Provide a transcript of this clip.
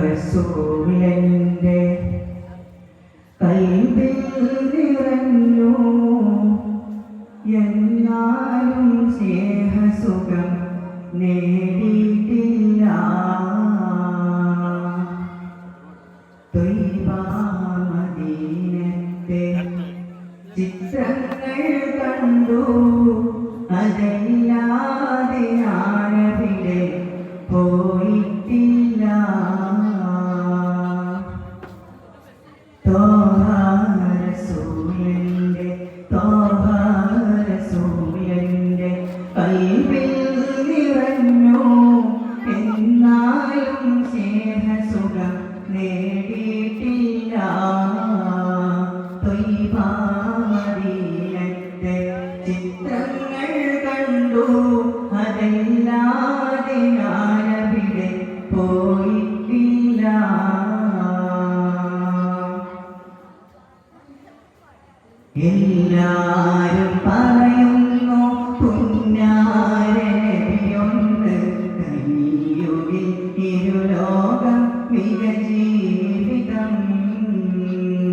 റസൂലിന്റെ കൽബിൽ നിറഞ്ഞു എന്നാലും സ്നേഹസുഖം നേടിയിട്ടില്ല. ത്വയ്ബ മദീനത്തെ ചിത്രങ്ങൾ കണ്ടു, അതല്ലാതെ ഞാനവിടെ പോയിട്ടില്ല. തോഹ റസൂലിന്റെ കൽബിൽ നിറഞ്ഞു എന്നാലും സ്നേഹസുഖം നേടിയിട്ടില്ല. ത്വയ്ബ മദീനത്തെ ചിത്രങ്ങൾ കണ്ടു, അതല്ലാതെ ഞാനവിടെ പോയിട്ടില്ല. എല്ലാരും പറ